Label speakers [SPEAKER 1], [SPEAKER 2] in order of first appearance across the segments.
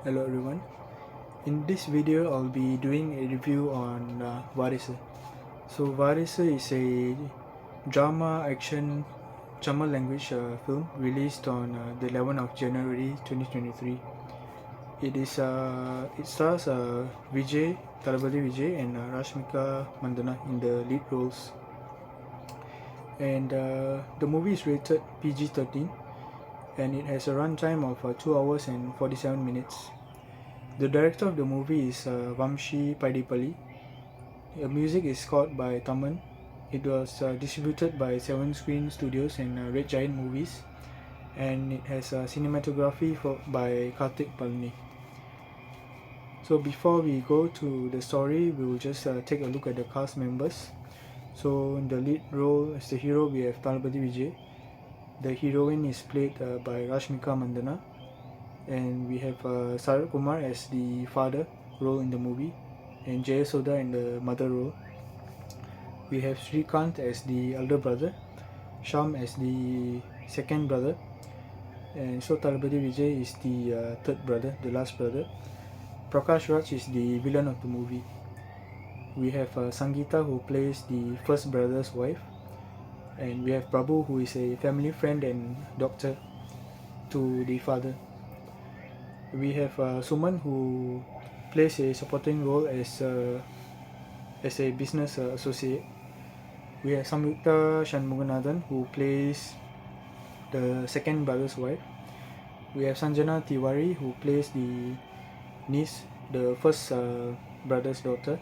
[SPEAKER 1] Hello everyone. In this video, I'll be doing a review on Varisu. So Varisu is a drama action Tamil language film released on the 11th of January 2023. It stars Vijay, Talabadi Vijay and Rashmika Mandana in the lead roles. And the movie is rated PG-13 and it has a runtime of 2 hours and 47 minutes. The director of the movie is Vamshi Paidipalli. The music is scored by Taman. It was distributed by Seven Screen Studios and Red Giant Movies, and it has cinematography by Karthik Palani. So before we go to the story, we will just take a look at the cast members. So in the lead role as the hero, we have Talapati Vijay. The heroine is played by Rashmika Mandana, and we have Sarat Kumar as the father role in the movie, and Jayasoda in the mother role. We have Srikant as the elder brother, Sham as the second brother, and so Talapati Vijay is the third brother, the last brother. Prakash Raj is the villain of the movie. We have Sangeeta who plays the first brother's wife, and we have Prabhu who is a family friend and doctor to the father. We have Suman who plays a supporting role as a business associate. We have Samyukta Shanmuganathan who plays the second brother's wife. We have Sanjana Tiwari who plays the niece, the first brother's daughter.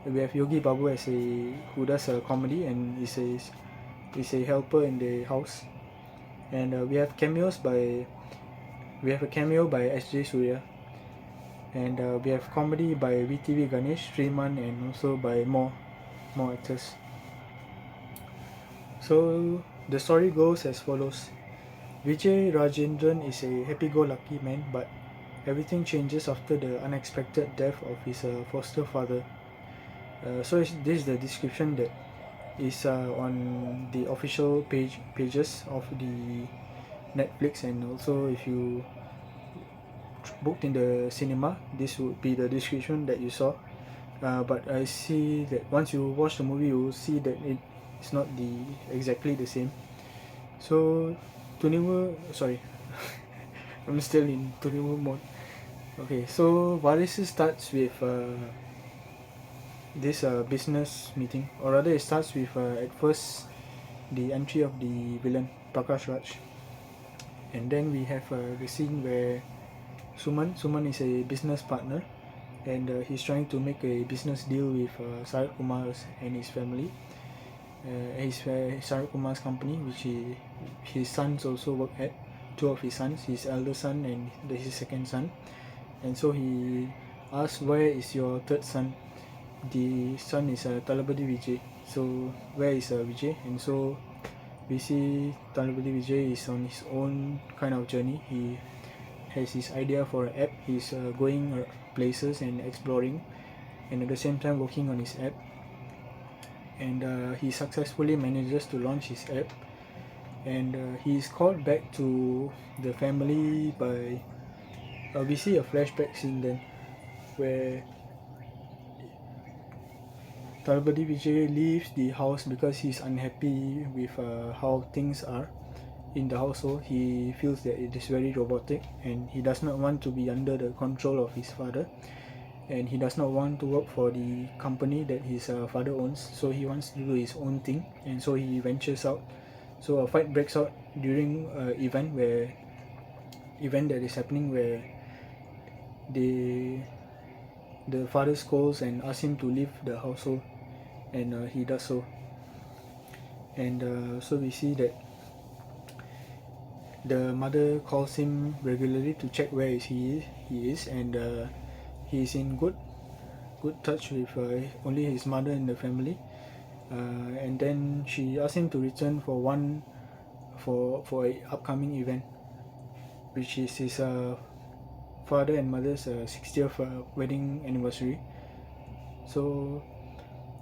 [SPEAKER 1] We have Yogi Babu as who does comedy and is a helper in the house. And we have a cameo by S.J. Surya, and we have comedy by VTV Ganesh, Sriman, and also by more actors. So the story goes as follows. Vijay Rajendran is a happy-go-lucky man, but everything changes after the unexpected death of his foster father. So this is the description that is on the official pages of the Netflix, and also if you booked in the cinema, this would be the description that you saw. But I see that once you watch the movie, you will see that it's not exactly the same. So sorry, I'm still in Tunimu mode. Okay, so Varisu starts with this business meeting, or rather it starts with at first the entry of the villain Prakash Raj, and then we have the scene where Suman is a business partner, and he's trying to make a business deal with Sarat Kumar and his family. His Sarat Kumar's company, which his sons also work at. Two of his sons, his elder son and his second son. And so he asks, where is your third son? The son is Talapati Vijay. So where is Vijay? And so we see Talapati Vijay is on his own kind of journey. He has his idea for an app. He's going places and exploring, and at the same time working on his app. And he successfully manages to launch his app, and he is called back to the family by we see a flashback scene then where Talapati Vijay leaves the house because he's unhappy with how things are in the household. He feels that it is very robotic, and he does not want to be under the control of his father, and he does not want to work for the company that his father owns. So he wants to do his own thing, and so he ventures out. So a fight breaks out during event that is happening, where the father scolds and asks him to leave the household, and he does so. And so we see that the mother calls him regularly to check where he is, and he is in good touch with only his mother in the family. And then she asks him to return for a upcoming event, which is his father and mother's 60th wedding anniversary. So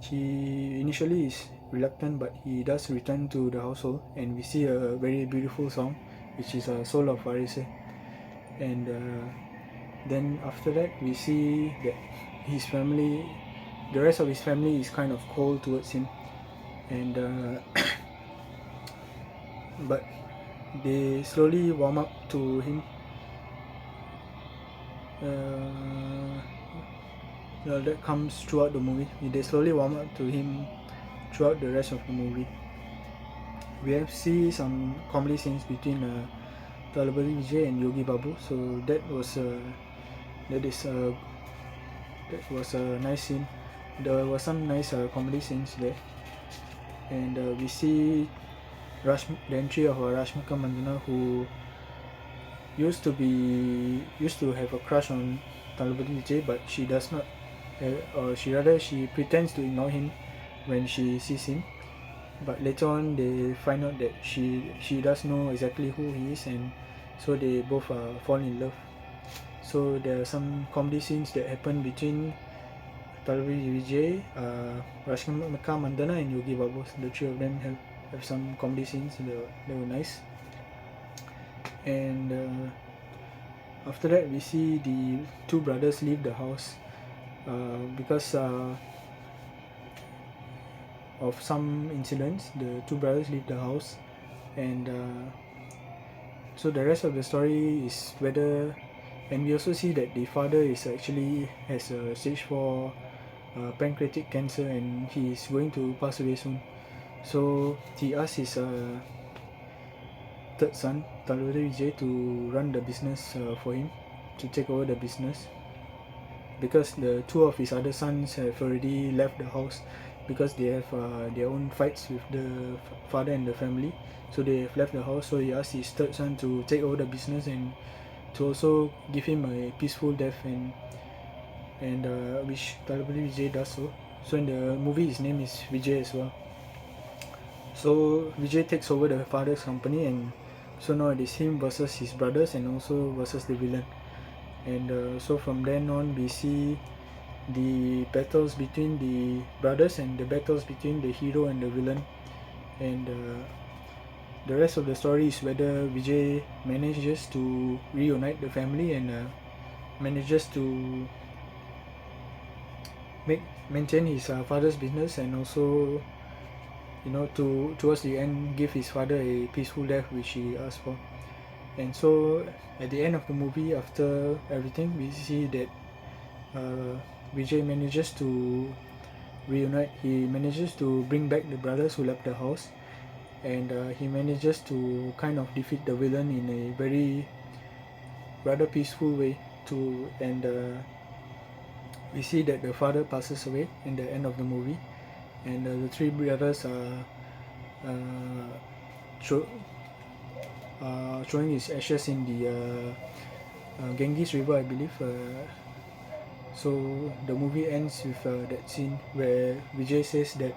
[SPEAKER 1] he initially is reluctant, but he does return to the household, and we see a very beautiful song, which is Soul of Varisu. And Then after that, we see that his family, the rest of his family is kind of cold towards him, and but they slowly warm up to him. That comes throughout the movie. They slowly warm up to him throughout the rest of the movie. We have see some comedy scenes between Talabadi Vijay and Yogi Babu. So that was a nice scene. There was some nice comedy scenes there, and we see the entry of Rashmika Mandana, who used to have a crush on Talabadi Vijay, but she does not, or she pretends to ignore him when she sees him. But later on, they find out that she does know exactly who he is, and so they both fall in love. So there are some comedy scenes that happen between Talabadi Vijay, Rashmika Mandana, and Yogi Babu. The three of them have some comedy scenes that were nice. And after that, we see the two brothers leave the house because of some incidents. The two brothers leave the house, and so the rest of the story is whether, and we also see that the father is actually has a stage 4 pancreatic cancer, and he is going to pass away soon. So he asked his third son, Talabadi Vijay, to run the business for him, to take over the business, because the two of his other sons have already left the house because they have their own fights with the father and the family. So they have left the house. So he asked his third son to take over the business and to also give him a peaceful death, and which Talabadi Vijay does so. So in the movie, his name is Vijay as well. So Vijay takes over the father's company, and so now it is him versus his brothers and also versus the villain. And so from then on, we see the battles between the brothers and the battles between the hero and the villain. And the rest of the story is whether Vijay manages to reunite the family and manages to maintain his father's business, and also, towards the end, give his father a peaceful death, which he asked for. And so at the end of the movie, after everything, we see that Vijay manages to reunite. He manages to bring back the brothers who left the house, and he manages to kind of defeat the villain in a very rather peaceful way too. And we see that the father passes away in the end of the movie, and the three brothers are throwing his ashes in the Ganges River, I believe. So the movie ends with that scene where Vijay says that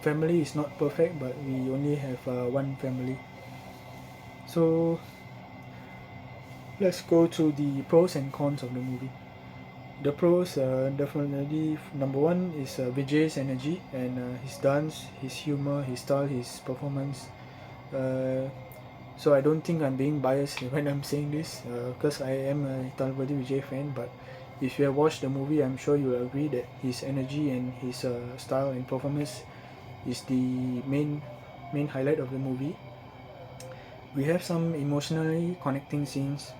[SPEAKER 1] family is not perfect, but we only have one family. So let's go to the pros and cons of the movie. The pros, definitely number one is Vijay's energy and his dance, his humor, his style, his performance. So I don't think I'm being biased when I'm saying this, because I am a Talabadi Vijay fan. But if you have watched the movie, I'm sure you will agree that his energy and his style and performance is the main highlight of the movie. We have some emotionally connecting scenes.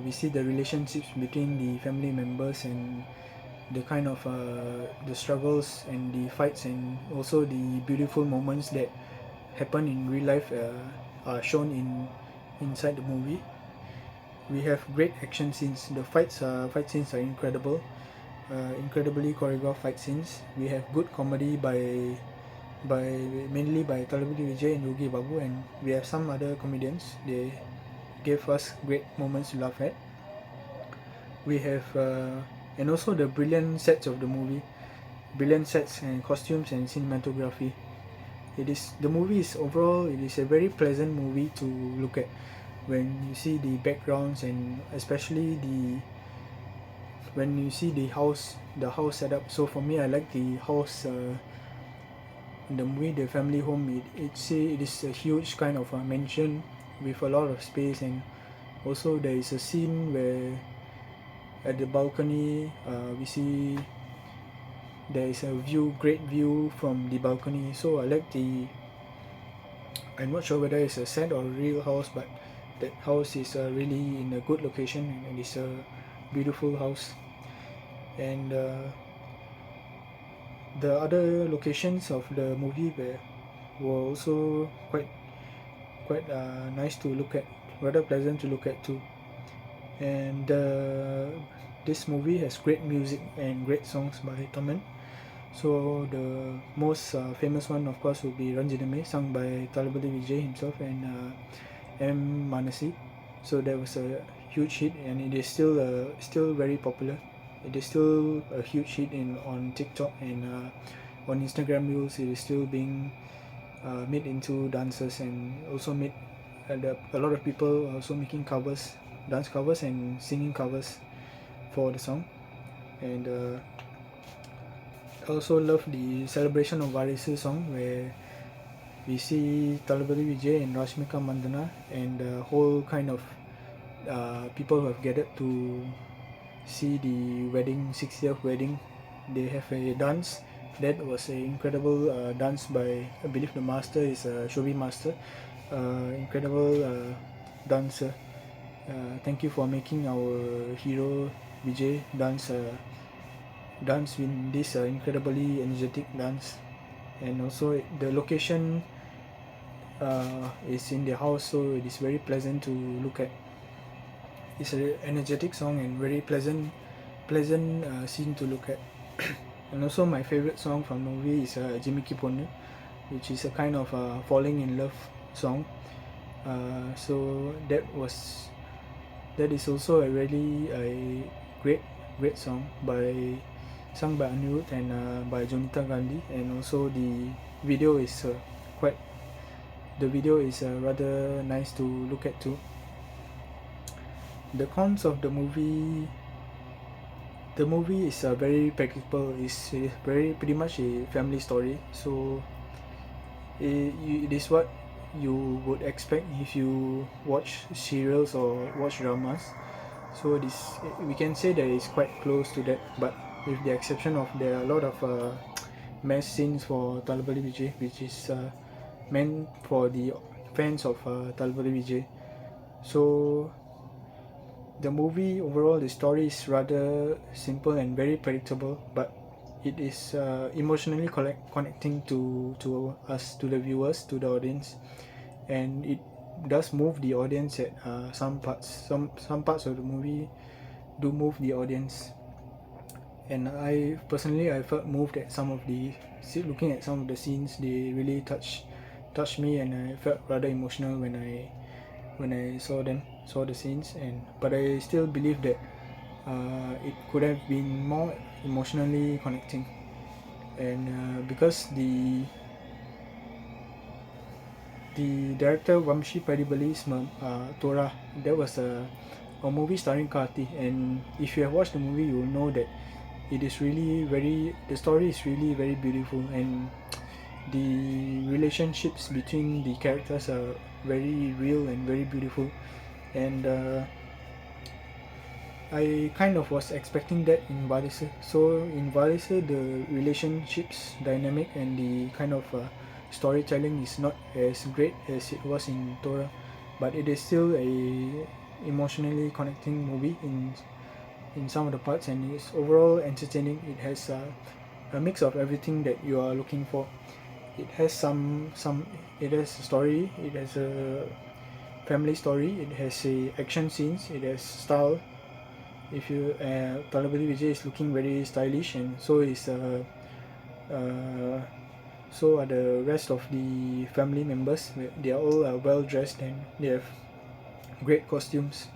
[SPEAKER 1] We see the relationships between the family members and the kind of the struggles and the fights, and also the beautiful moments that happen in real life are shown inside the movie. We have great action scenes. The fight scenes are incredible, incredibly choreographed fight scenes. We have good comedy mainly by Talabadi Vijay and Yogi Babu, and we have some other comedians. They gave us great moments to laugh at. We have and also the brilliant sets of the movie, brilliant sets and costumes and cinematography. The movie is overall, it is a very pleasant movie to look at when you see the backgrounds, and especially when you see the house setup. So for me, I like the house in the movie, the family home. It is a huge kind of mansion with a lot of space, and Also, there is a scene where at the balcony we see there is a great view from the balcony. So I like I'm not sure whether it's a set or a real house, but that house is really in a good location and it's a beautiful house. And the other locations of the movie were also quite nice to look at, rather pleasant to look at too. And this movie has great music and great songs by Taman. So the most famous one, of course, would be Ranjiname, sung by Talabadi Vijay himself and M. Manasi. So that was a huge hit, and it is still very popular. It is still a huge hit on TikTok and on Instagram Reels. It is still being made into dances, and also made a lot of people also making covers, dance covers and singing covers for the song. And I also love the celebration of Varisu song, where we see Talabadi Vijay and Rashmika Mandana and the whole kind of people who have gathered to see the wedding, 6 year wedding. They have a dance. That was an incredible dance by, I believe the master is Shobi Master, incredible dancer. Thank you for making our hero Vijay dance in this incredibly energetic dance. And also the location is in the house, so it is very pleasant to look at. It's an energetic song and very pleasant scene to look at. And also my favorite song from the movie is Jimiki Ponnu, which is a kind of falling in love song. So that is also a great song sung by Anirudh and by Jonita Gandhi. And also video is quite the video is rather nice to look at too. The cons of the movie is very practical. It's very pretty much a family story, so it is what you would expect if you watch serials or watch dramas. So this, we can say that it's quite close to that, but with the exception of there are a lot of mass scenes for Talabadi Vijay, which is meant for the fans of Talabadi Vijay. So the movie overall, the story is rather simple and very predictable, but it is emotionally connecting to us, to the viewers, to the audience, and it does move the audience at some parts. Some parts of the movie do move the audience, and I felt moved at looking at some of the scenes. They really touched me, and I felt rather emotional when I saw the scenes. But I still believe that it could have been more emotionally connecting, and because the director Vamshi Padibali's Tora, that was a movie starring Karthi, and if you have watched the movie, you will know that the story is really very beautiful, and the relationships between the characters are very real and very beautiful. And I kind of was expecting that in Varisu. So in Varisu, the relationships dynamic and the kind of storytelling is not as great as it was in Tora, but it is still a emotionally connecting movie in some of the parts, and it's overall entertaining. It has a mix of everything that you are looking for. It has it has a story, it has a family story, it has a action scenes, it has style. If you Talabadi Vijay is looking very stylish, and so are the rest of the family members. They are all well dressed, and they have great costumes,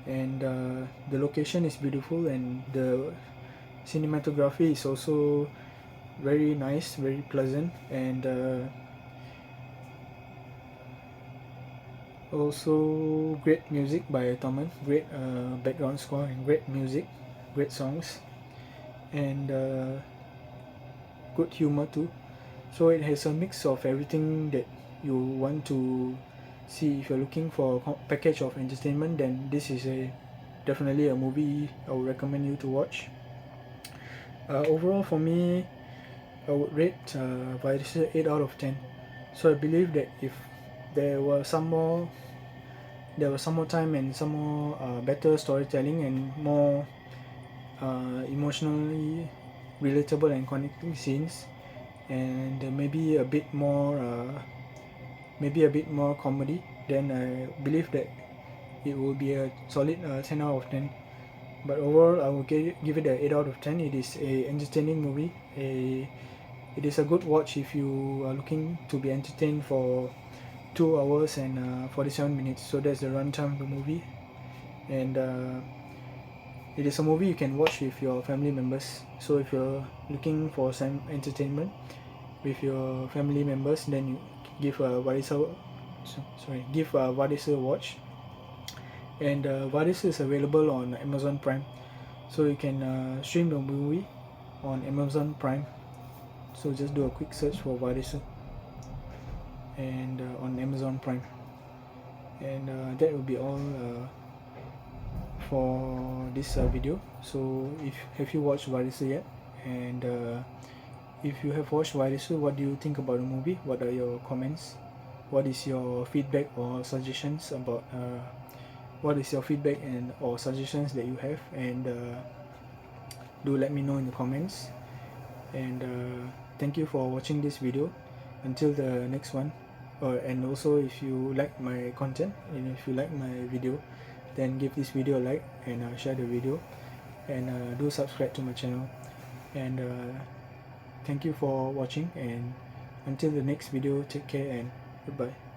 [SPEAKER 1] and the location is beautiful, and the cinematography is also very nice, very pleasant, and also great music by Taman, great background score and great music, great songs, and good humor too. So it has a mix of everything that you want to see if you're looking for a package of entertainment, then this is definitely a movie I would recommend you to watch. Overall for me, I would rate Varisu 8 out of 10. So I believe that if there were some more time and some more better storytelling and more emotionally relatable and connecting scenes, and maybe a bit more comedy, then I believe that it will be a solid 10 out of 10. But overall, I will give it a 8 out of 10. It is a entertaining movie. It is a good watch if you are looking to be entertained for 2 hours and 47 minutes. So that's the runtime of the movie. And it is a movie you can watch with your family members. So if you're looking for some entertainment with your family members, then you give Varisu a watch. And Varisu is available on Amazon Prime, so you can stream the movie on Amazon Prime. So just do a quick search for Varisu and on Amazon Prime, and that will be all for this video. So if have you watched Varisu yet? And if you have watched Varisu, what do you think about the movie? What are your comments? What is your feedback or suggestions about what is your feedback and or suggestions that you have? And do let me know in the comments. And thank you for watching this video. Until the next one. And also, if you like my content and if you like my video, then give this video a like and share the video, and do subscribe to my channel. And thank you for watching, and until the next video, take care and goodbye.